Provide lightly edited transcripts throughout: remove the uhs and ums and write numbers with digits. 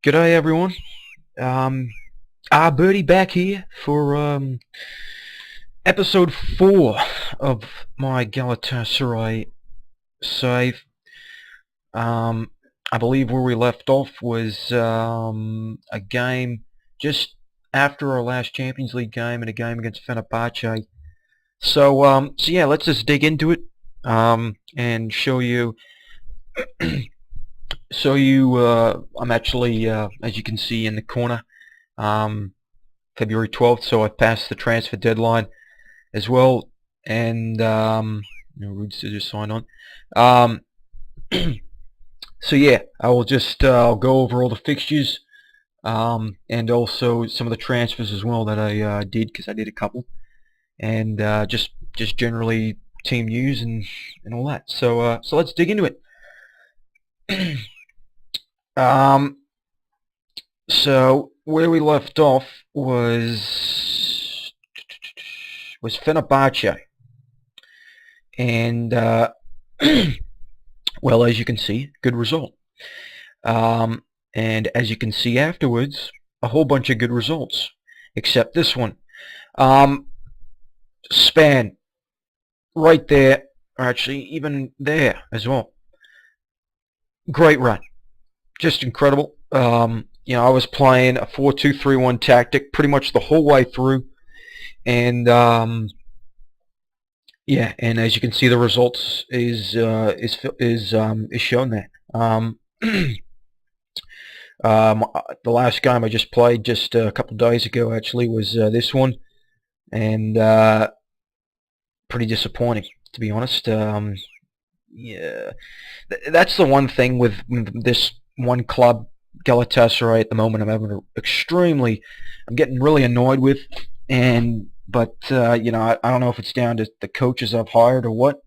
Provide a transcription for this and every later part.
G'day everyone. Um, Birdie back here for episode 4 of my Galatasaray save. Um, I believe where we left off was a game just after our last Champions League game and a game against Fenerbahce. So yeah, let's just dig into it and show you. I'm actually, as you can see in the corner, um, February 12th, so I passed the transfer deadline as well, and Rude just signed on. Um, so yeah, I will just I'll go over all the fixtures and also some of the transfers as well that I did, because I did a couple, and just generally team news and all that. So let's dig into it. um, so where we left off was Fenerbahce, and well, as you can see, good result. And as you can see afterwards, a whole bunch of good results, except this one. Span right there, or actually even there as well. Great run, just incredible. I was playing a 4-2-3-1 tactic pretty much the whole way through, and yeah, and as you can see, the results is shown there. The last game I just played just a couple of days ago actually was this one, and pretty disappointing, to be honest. Yeah, that's the one thing with this one club, Galatasaray, at the moment. I'm getting really annoyed with, but I don't know if it's down to the coaches I've hired or what,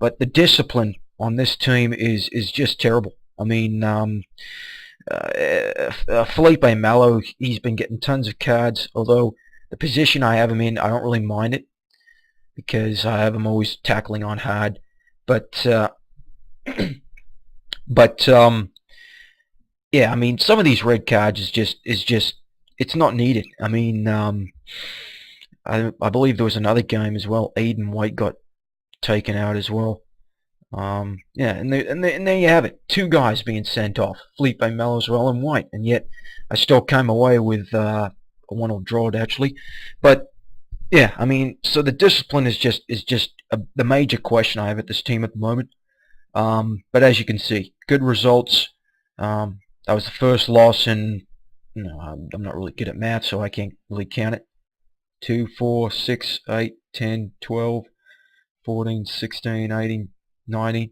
but the discipline on this team is just terrible. I mean, Felipe Melo, he's been getting tons of cards, although the position I have him in, I don't really mind it, because I have him always tackling on hard. But but yeah, I mean, some of these red cards is just it's not needed. I mean, I believe there was another game as well. Eden White got taken out as well. Yeah, and there you have it. Two guys being sent off, Felipe Melo as well and White, and yet I still came away with a 1-1 draw actually. But yeah, I mean, so the discipline is just the major question I have at this team at the moment. But as you can see, good results. That was the first loss in. I'm not really good at math, so I can't really count it. 2, 4, 6, 8, 10, 12, 14, 16, 18, 19.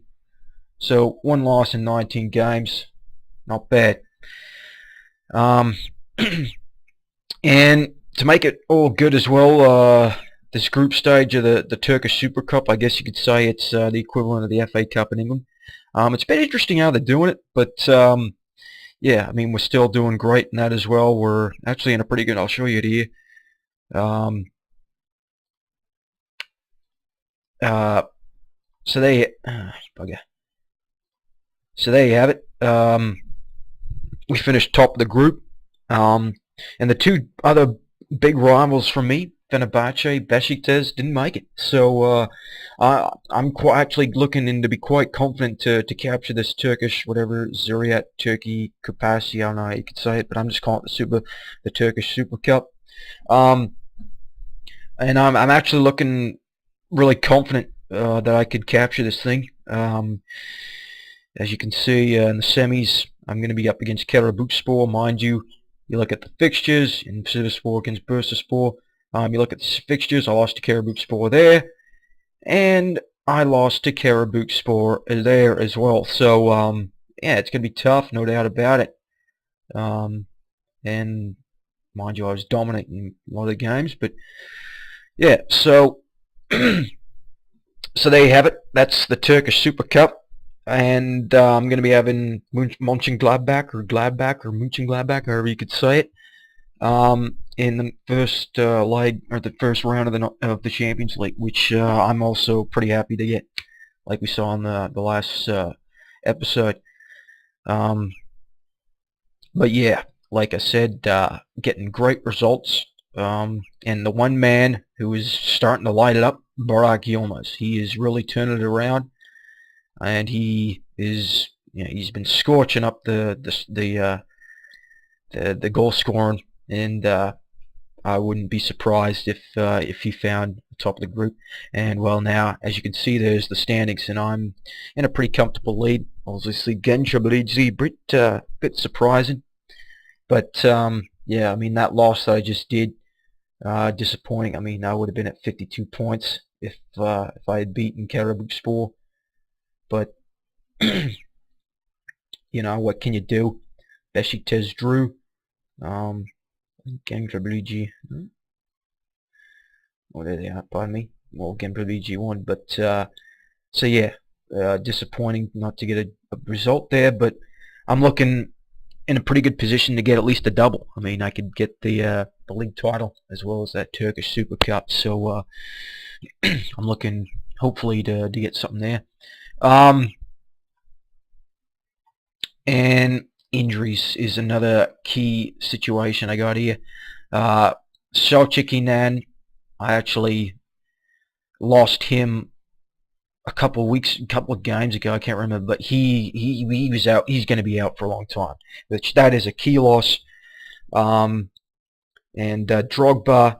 So one loss in 19 games, not bad. And to make it all good as well, this group stage of the Turkish Super Cup, I guess you could say it's the equivalent of the FA Cup in England. It's been interesting how they're doing it, but yeah, I mean, we're still doing great in that as well. We're actually in a pretty good. I'll show you it here. So they, bugger. So there you have it. We finished top of the group, and the two other big rivals from me, Fenerbahce, Besiktas, didn't make it. So I'm quite actually looking in to be quite confident to capture this Turkish, whatever, Zuriat, Turkey, Kupasi, I don't know how you could say it, but I'm just calling it the Turkish Super Cup. And I'm actually looking really confident that I could capture this thing. As you can see in the semis, I'm going to be up against Karabükspor. Mind you, you look at the fixtures in Sivasspor against Bursaspor. You look at the fixtures, I lost to Karabükspor there, and I lost to Karabükspor there as well. So yeah, it's going to be tough, no doubt about it. And mind you, I was dominating a lot of the games, but yeah, so so there you have it. That's the Turkish Super Cup. And I'm going to be having Mönchengladbach or Mönchengladbach, however you could say it, in the first leg, or the first round of the Champions League, which I'm also pretty happy to get, like we saw in the last episode. But yeah, like I said, getting great results. And the one man who is starting to light it up, Barack Yilmaz. He is really turning it around, and he is, he's been scorching up the goal scoring, and I wouldn't be surprised if he found the top of the group. And well, now as you can see, there's the standings, and I'm in a pretty comfortable lead. Obviously, Gençlerbirliği bit surprising, but yeah, I mean that loss that I just did, disappointing. I mean I would have been at 52 points if I had beaten Karabükspor, but what can you do? Beşiktaş drew. Gençlerbirliği, or there they are, pardon me. Well, Gençlerbirliği won, but so yeah, disappointing not to get a result there, but I'm looking in a pretty good position to get at least a double. I mean, I could get the league title as well as that Turkish Super Cup, so I'm looking hopefully to get something there. And injuries is another key situation I got here. Selçuk Inan, I actually lost him a couple of games ago. I can't remember, but he was out. He's going to be out for a long time. Which that is a key loss. And Drogba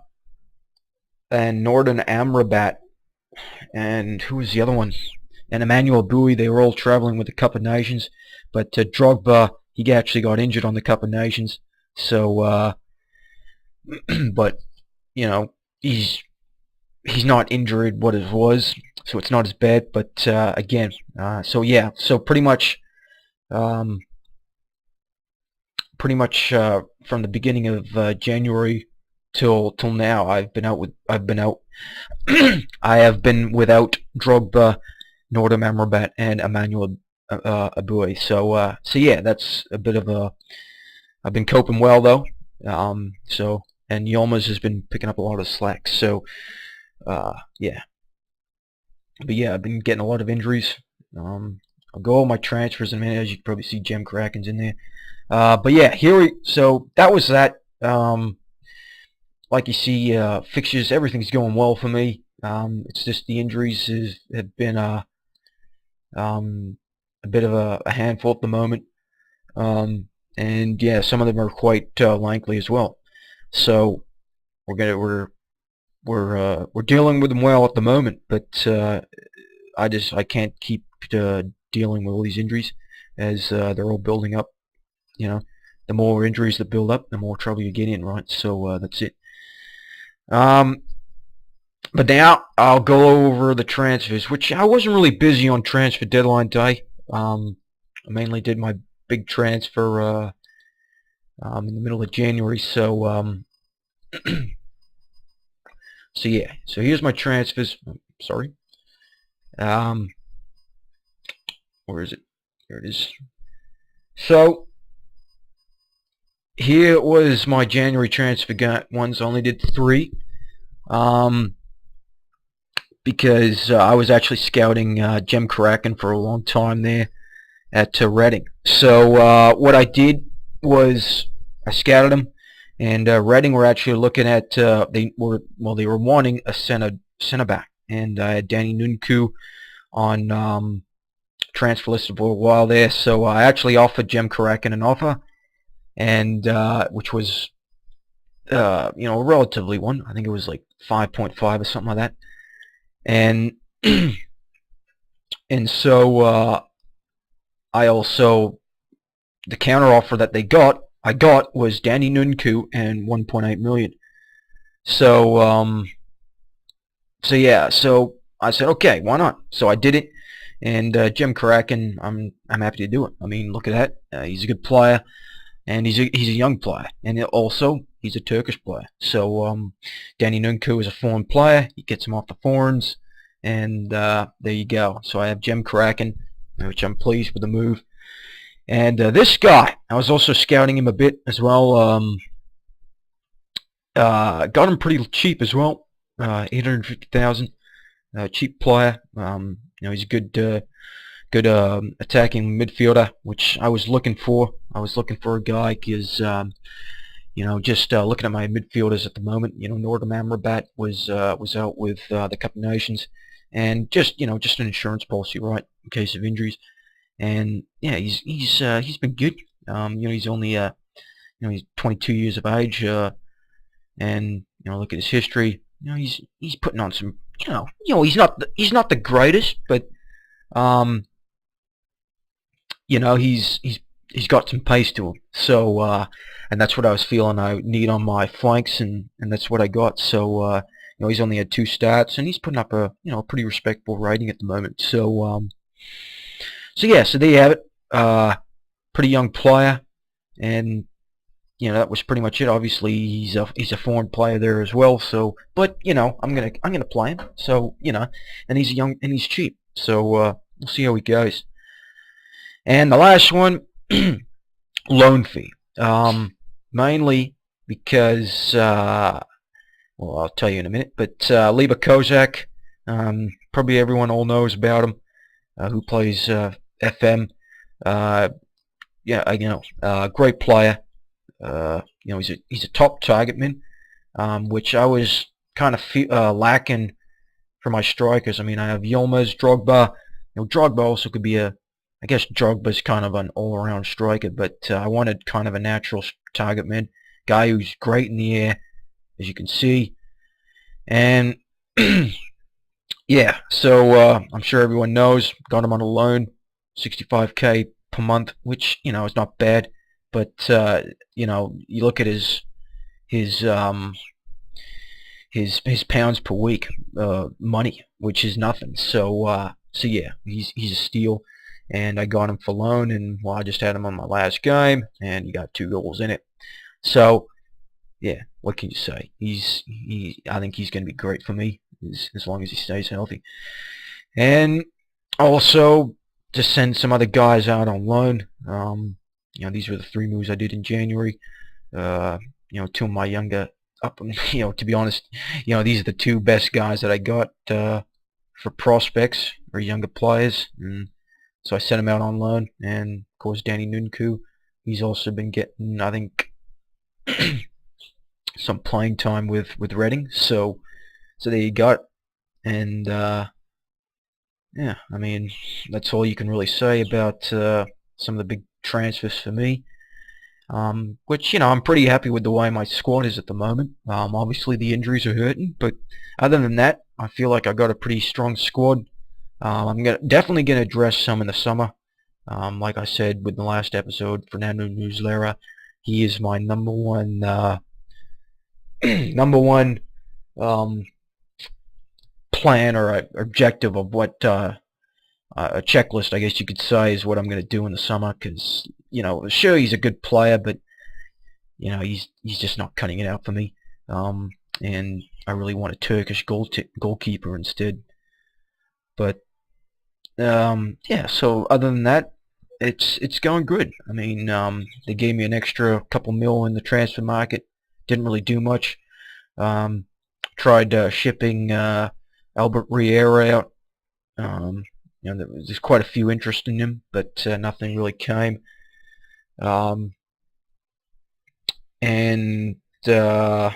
and Nordin Amrabat, and who was the other one? And Emmanuel Bowie. They were all traveling with the Cup of Nations, but Drogba, he actually got injured on the Cup of Nations. So, but he's not injured what it was, so it's not as bad. But again, so yeah, so pretty much from the beginning of January till now, I have been without Drogba, Nordin Amrabat, and Emmanuel Bowie. So yeah, that's a bit of I've been coping well though. And Yilmaz has been picking up a lot of slack. So yeah, but yeah, I've been getting a lot of injuries. I'll go over my transfers in a minute. As you can probably see, Jem Kraken's in there. But yeah, so that was that. Like you see, fixtures, everything's going well for me. It's just the injuries have been a bit of a handful at the moment. And yeah, some of them are quite lengthy as well. So we're dealing with them well at the moment, but I can't keep dealing with all these injuries as they're all building up. The more injuries that build up, the more trouble you get in, right? So that's it. But now I'll go over the transfers, which I wasn't really busy on transfer deadline day. I mainly did my big transfer in the middle of January. So so yeah. So here's my transfers. Sorry. Where is it? Here it is. So here was my January transfer ones. I only did 3. Because I was actually scouting Jem Kraken for a long time there at Reading. So what I did was I scouted him, and Reading were actually looking at they were wanting a center back, and I had Danny Nunku on transfer list for a while there. So I actually offered Jem Kraken an offer, and which was a relatively one. I think it was like 5.5 or something like that. And so I also, the counter offer that I got was Danny Nunku and 1.8 million. So so yeah, so I said okay, why not? So I did it, and Jem Kraken, I'm happy to do it. I mean, look at that. He's a good player, and he's a young player, and also he's a Turkish player. So Danny Nunku is a foreign player. He gets him off the foreigns, and there you go. So I have Jem Kraken, which I'm pleased with the move. And this guy, I was also scouting him a bit as well. Got him pretty cheap as well, 850,000. Cheap player. He's a good good attacking midfielder, which I was looking for. I was looking for a guy because just looking at my midfielders at the moment, Nordam Amrabat was out with the Cup of Nations, and just an insurance policy, right, in case of injuries. And yeah, he's been good. He's only he's 22 years of age, and look at his history. He's putting on some. He's not the greatest, but he's got some pace to him. So and that's what I was feeling I need on my flanks, and that's what I got. So he's only had 2 starts, and he's putting up a pretty respectable rating at the moment. So so there you have it. Pretty young player, and that was pretty much it. Obviously, he's a foreign player there as well. So, but I'm gonna play him. So and he's young and he's cheap. So we'll see how he goes. And the last one, loan fee. Mainly because well, I'll tell you in a minute. But Liba Kozak, probably everyone all knows about him, who plays FM. Great player. He's a top target man, which I was kind of lacking for my strikers. I mean, I have Yilmaz, Drogba. Drogba also could be I guess Drogba's kind of an all-around striker, but I wanted kind of a natural target man, guy who's great in the air, as you can see. And yeah, so I'm sure everyone knows, got him on a loan, 65k per month, which is not bad. But you look at his pounds per week money, which is nothing. So yeah, he's a steal, and I got him for loan, and I just had him on my last game, and he got 2 goals in it. So yeah, what can you say? I think he's going to be great for me as long as he stays healthy. And also to send some other guys out on loan. These were the 3 moves I did in January. 2 of my younger to be honest, these are the 2 best guys that I got for prospects or younger players. And so I sent him out on loan, and of course Danny Nunku, he's also been getting, I think, some playing time with Reading. So there you go. And yeah, I mean, that's all you can really say about some of the big transfers for me. Which I'm pretty happy with the way my squad is at the moment. Obviously the injuries are hurting, but other than that, I feel like I got a pretty strong squad. I'm definitely gonna address some in the summer. Like I said with the last episode, Fernando Muslera, he is my number one plan or objective of what a checklist, I guess you could say, is what I'm going to do in the summer. Because sure, he's a good player, but he's just not cutting it out for me. And I really want a Turkish goalkeeper instead. But yeah, so other than that, it's going good. I mean, they gave me an extra couple mil in the transfer market. Didn't really do much. Tried shipping Albert Riera out. There's quite a few interest in him, but nothing really came. And yeah,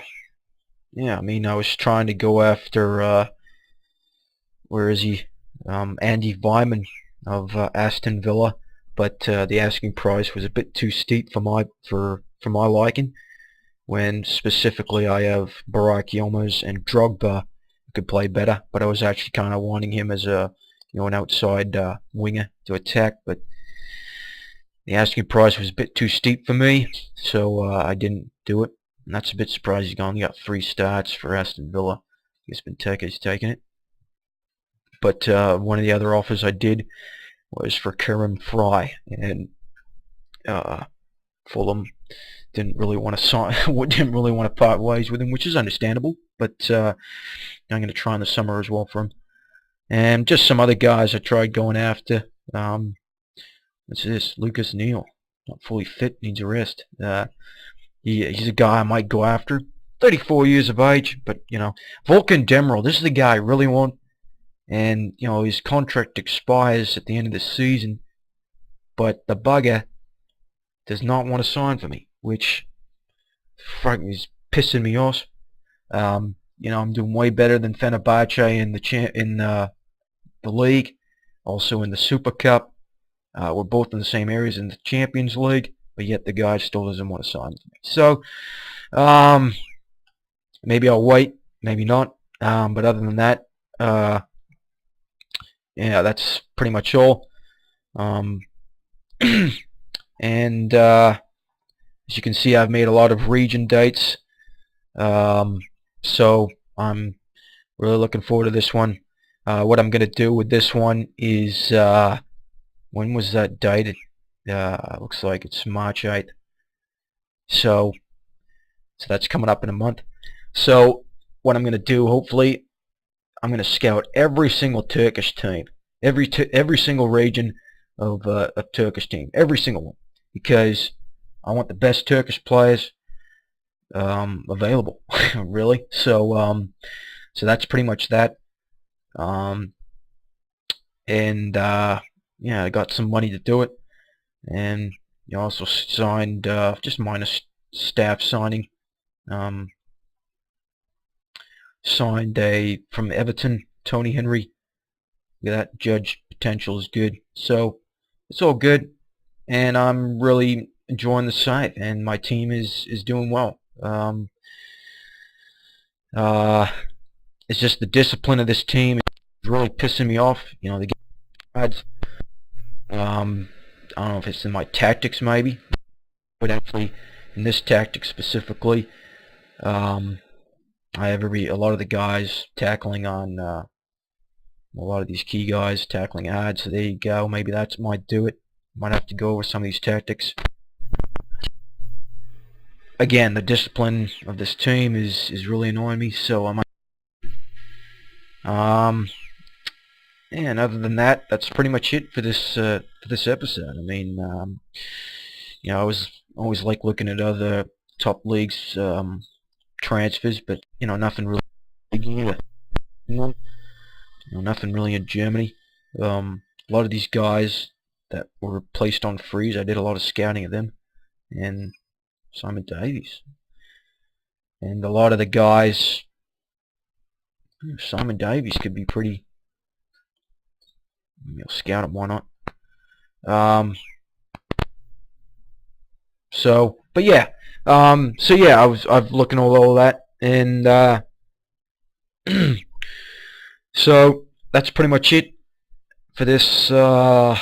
I mean, I was trying to go after where is he? Andy Vyman of Aston Villa, but the asking price was a bit too steep for my liking. When specifically I have Burak Yilmaz and Drogba who could play better, but I was actually kind of wanting him as a an outside winger to attack, but the asking price was a bit too steep for me, so I didn't do it. And that's a bit surprising. He only got 3 starts for Aston Villa. I guess Benteke's taken it. But one of the other offers I did was for Kerem Fry, and Fulham didn't really want to part ways with him, which is understandable. But I'm going to try in the summer as well for him. And just some other guys I tried going after. What's this? Lucas Neal, not fully fit, needs a rest. He's a guy I might go after. 34 years of age, but Volkan Demirel, this is the guy I really want. and his contract expires at the end of the season, but the bugger does not want to sign for me, which frankly is pissing me off. I'm doing way better than Fenerbahce in the league, also in the Super Cup. We're both in the same areas in the Champions League, but yet the guy still doesn't want to sign with me. So, maybe I'll wait, maybe not. But other than that, yeah, that's pretty much all. And as you can see, I've made a lot of region dates. So I'm really looking forward to this one. What I'm going to do with this one is, when was that dated? Looks like it's March 8th. So that's coming up in a month. So what I'm going to do, hopefully, I'm going to scout every single Turkish team, every single region of a Turkish team, every single one, because I want the best Turkish players available, really. So that's pretty much that. Yeah, I got some money to do it, and you also signed just minus staff signing. Signed from Everton, Tony Henry. Look at that, judge potential is good. So it's all good, and I'm really enjoying the site, and my team is doing well. It's just the discipline of this team is really pissing me off. They get ads. I don't know if it's in my tactics, maybe, but actually in this tactic specifically, I have a lot of the guys tackling on a lot of these key guys tackling hard. So there you go. Maybe that might do it. Might have to go over some of these tactics. Again, the discipline of this team is really annoying me. So I might. And other than that, that's pretty much it for this episode. I mean, I was always like looking at other top leagues transfers, but nothing really nothing really in Germany. A lot of these guys that were placed on freeze, I did a lot of scouting of them, and Simon Davies, and a lot of the guys. Simon Davies could be pretty. I'll scout him, why not? But yeah, I've looking at all that, and so that's pretty much it for this. Where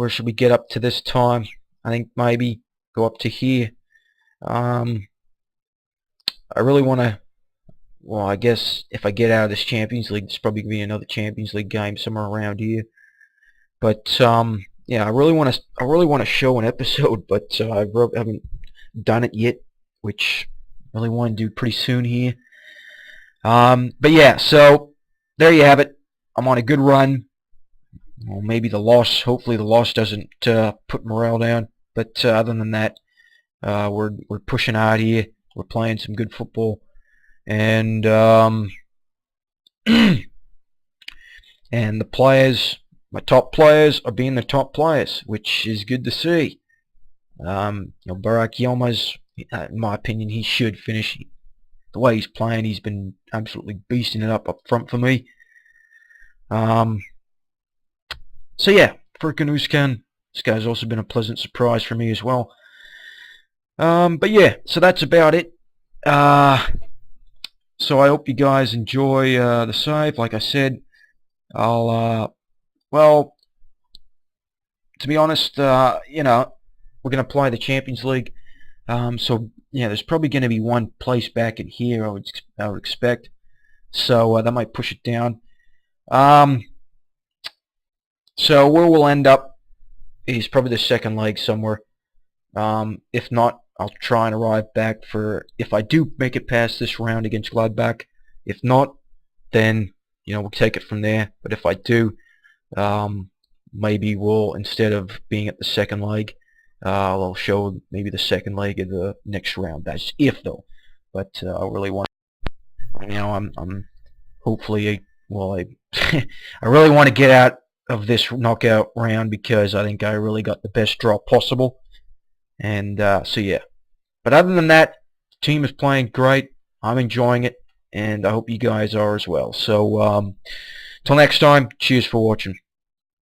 should we get up to this time? I think maybe go up to here. I really want to. Well, I guess if I get out of this Champions League, there's probably going to be another Champions League game somewhere around here. But yeah, I really want to show an episode, but I haven't done it yet, which I really want to do pretty soon here. But yeah, so there you have it. I'm on a good run. Well, maybe the loss. Hopefully, the loss doesn't put morale down. But other than that, we're pushing hard here. We're playing some good football. And and the players, my top players, are being the top players, which is good to see. Burak Yilmaz, in my opinion, he should finish. The way he's playing, he's been absolutely beasting it up front for me. So yeah, Furkan Özkan, this guy's also been a pleasant surprise for me as well. But yeah, so that's about it. So I hope you guys enjoy the save. Like I said, I'll well, to be honest, we're gonna play the Champions League. So yeah, there's probably gonna be one place back in here. I would expect. So that might push it down. So where we'll end up is probably the second leg somewhere. If not, I'll try and arrive back for, if I do make it past this round against Gladbach. If not, then we'll take it from there. But if I do, maybe we'll, instead of being at the second leg, I'll show maybe the second leg of the next round. That's if though. But I really want, I'm hopefully, well, I really want to get out of this knockout round because I think I really got the best draw possible. And so yeah. But other than that, the team is playing great. I'm enjoying it, and I hope you guys are as well. So till next time, cheers for watching.